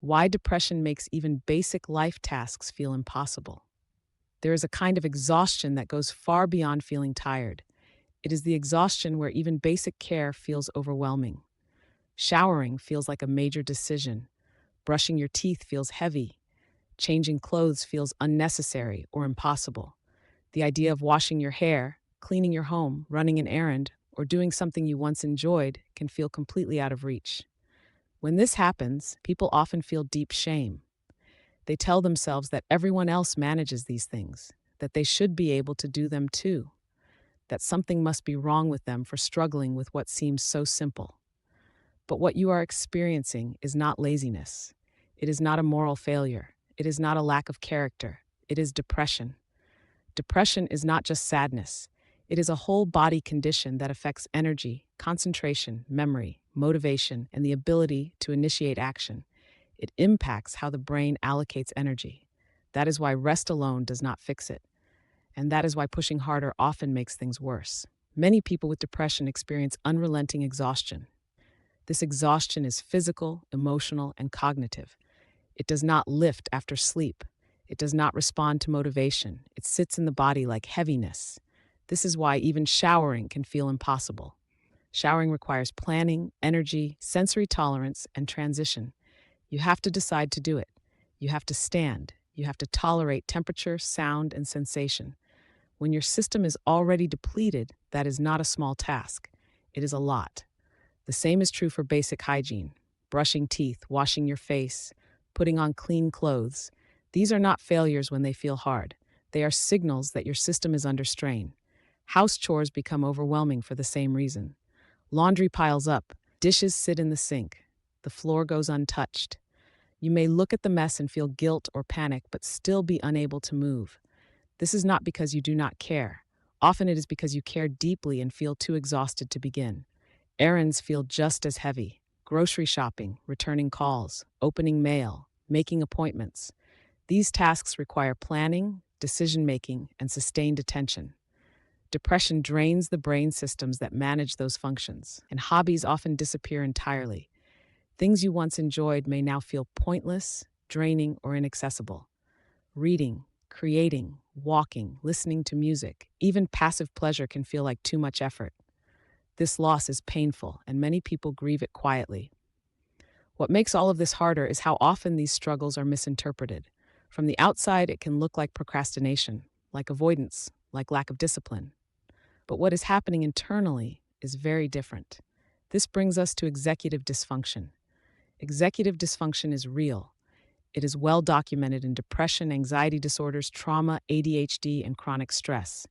Why depression makes even basic life tasks feel impossible. There is a kind of exhaustion that goes far beyond feeling tired. It is the exhaustion where even basic care feels overwhelming. Showering feels like a major decision. Brushing your teeth feels heavy. Changing clothes feels unnecessary or impossible. The idea of washing your hair, cleaning your home, running an errand, or doing something you once enjoyed can feel completely out of reach. When this happens, people often feel deep shame. They tell themselves that everyone else manages these things, that they should be able to do them too, that something must be wrong with them for struggling with what seems so simple. But what you are experiencing is not laziness. It is not a moral failure. It is not a lack of character. It is depression. Depression is not just sadness. It is a whole body condition that affects energy, concentration, memory, motivation, and the ability to initiate action. It impacts how the brain allocates energy. That is why rest alone does not fix it. And that is why pushing harder often makes things worse. Many people with depression experience unrelenting exhaustion. This exhaustion is physical, emotional, and cognitive. It does not lift after sleep. It does not respond to motivation. It sits in the body like heaviness. This is why even showering can feel impossible. Showering requires planning, energy, sensory tolerance, and transition. You have to decide to do it. You have to stand. You have to tolerate temperature, sound, and sensation. When your system is already depleted, that is not a small task. It is a lot. The same is true for basic hygiene. Brushing teeth, washing your face, putting on clean clothes. These are not failures when they feel hard. They are signals that your system is under strain. House chores become overwhelming for the same reason. Laundry piles up, dishes sit in the sink, the floor goes untouched. You may look at the mess and feel guilt or panic, but still be unable to move. This is not because you do not care. Often it is because you care deeply and feel too exhausted to begin. Errands feel just as heavy. Grocery shopping, returning calls, opening mail, making appointments. These tasks require planning, decision-making, and sustained attention. Depression drains the brain systems that manage those functions, and hobbies often disappear entirely. Things you once enjoyed may now feel pointless, draining, or inaccessible. Reading, creating, walking, listening to music, even passive pleasure can feel like too much effort. This loss is painful, and many people grieve it quietly. What makes all of this harder is how often these struggles are misinterpreted. From the outside, it can look like procrastination, like avoidance, like lack of discipline. But what is happening internally is very different. This brings us to executive dysfunction. Executive dysfunction is real. It is well documented in depression, anxiety disorders, trauma, ADHD, and chronic stress.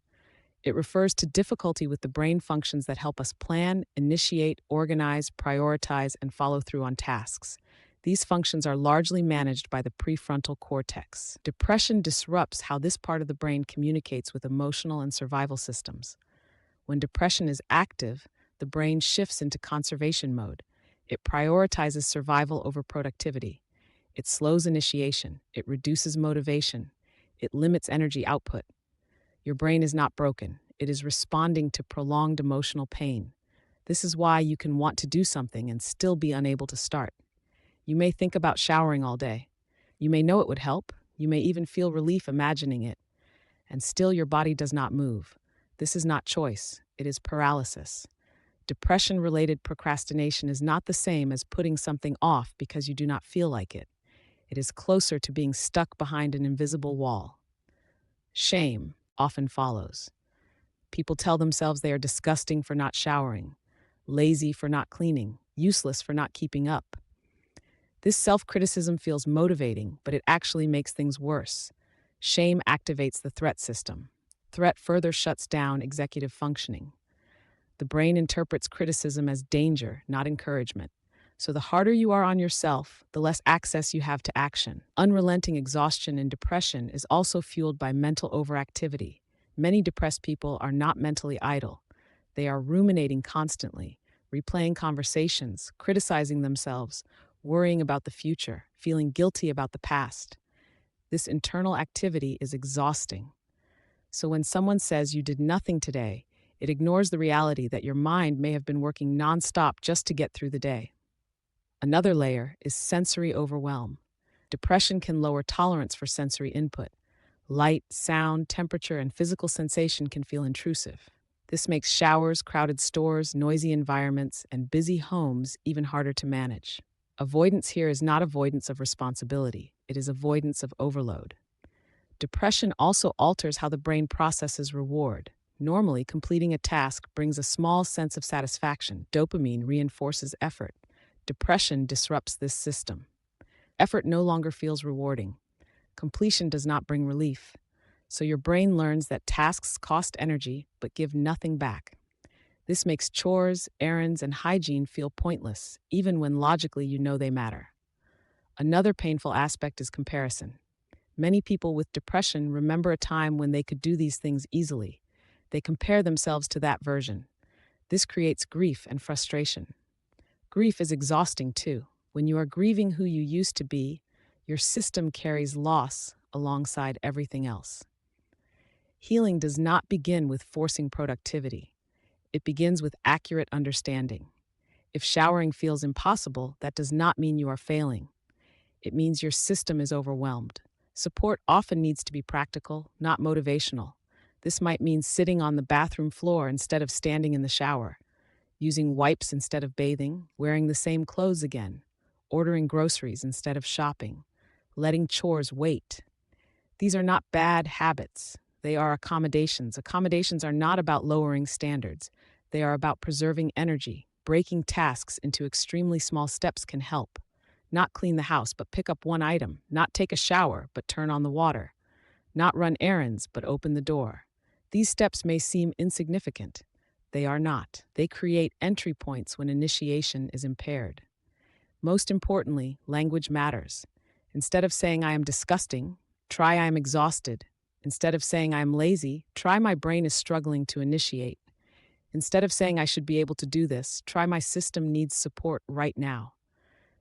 It refers to difficulty with the brain functions that help us plan, initiate, organize, prioritize, and follow through on tasks. These functions are largely managed by the prefrontal cortex. Depression disrupts how this part of the brain communicates with emotional and survival systems. When depression is active, the brain shifts into conservation mode. It prioritizes survival over productivity. It slows initiation. It reduces motivation. It limits energy output. Your brain is not broken. It is responding to prolonged emotional pain. This is why you can want to do something and still be unable to start. You may think about showering all day. You may know it would help. You may even feel relief imagining it. And still your body does not move. This is not choice. It is paralysis. Depression-related procrastination is not the same as putting something off because you do not feel like it. It is closer to being stuck behind an invisible wall. Shame often follows. People tell themselves they are disgusting for not showering, lazy for not cleaning, useless for not keeping up. This self-criticism feels motivating, but it actually makes things worse. Shame activates the threat system. Threat further shuts down executive functioning. The brain interprets criticism as danger, not encouragement. So the harder you are on yourself, the less access you have to action. Unrelenting exhaustion in depression is also fueled by mental overactivity. Many depressed people are not mentally idle. They are ruminating constantly, replaying conversations, criticizing themselves, worrying about the future, feeling guilty about the past. This internal activity is exhausting. So when someone says you did nothing today, it ignores the reality that your mind may have been working nonstop just to get through the day. Another layer is sensory overwhelm. Depression can lower tolerance for sensory input. Light, sound, temperature, and physical sensation can feel intrusive. This makes showers, crowded stores, noisy environments, and busy homes even harder to manage. Avoidance here is not avoidance of responsibility, it is avoidance of overload. Depression also alters how the brain processes reward. Normally, completing a task brings a small sense of satisfaction. Dopamine reinforces effort. Depression disrupts this system. Effort no longer feels rewarding. Completion does not bring relief. So your brain learns that tasks cost energy but give nothing back. This makes chores, errands, and hygiene feel pointless, even when logically you know they matter. Another painful aspect is comparison. Many people with depression remember a time when they could do these things easily. They compare themselves to that version. This creates grief and frustration. Grief is exhausting too. When you are grieving who you used to be, your system carries loss alongside everything else. Healing does not begin with forcing productivity. It begins with accurate understanding. If showering feels impossible, that does not mean you are failing. It means your system is overwhelmed. Support often needs to be practical, not motivational. This might mean sitting on the bathroom floor instead of standing in the shower, using wipes instead of bathing, wearing the same clothes again, ordering groceries instead of shopping, letting chores wait. These are not bad habits. They are accommodations. Accommodations are not about lowering standards. They are about preserving energy. Breaking tasks into extremely small steps can help. Not clean the house, but pick up one item. Not take a shower, but turn on the water. Not run errands, but open the door. These steps may seem insignificant. They are not. They create entry points when initiation is impaired. Most importantly, language matters. Instead of saying I am disgusting, try I am exhausted. Instead of saying I am lazy, try my brain is struggling to initiate. Instead of saying I should be able to do this, try my system needs support right now.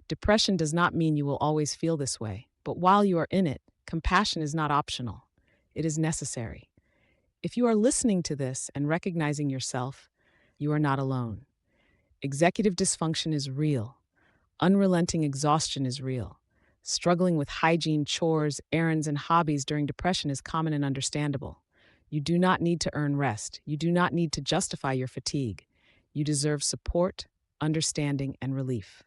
Depression does not mean you will always feel this way, but while you are in it, compassion is not optional. It is necessary. If you are listening to this and recognizing yourself, you are not alone. Executive dysfunction is real. Unrelenting exhaustion is real. Struggling with hygiene, chores, errands, and hobbies during depression is common and understandable. You do not need to earn rest. You do not need to justify your fatigue. You deserve support, understanding, and relief.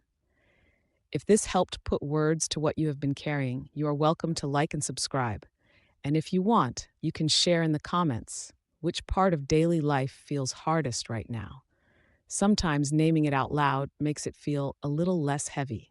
If this helped put words to what you have been carrying, you are welcome to like and subscribe. And if you want, you can share in the comments which part of daily life feels hardest right now. Sometimes naming it out loud makes it feel a little less heavy.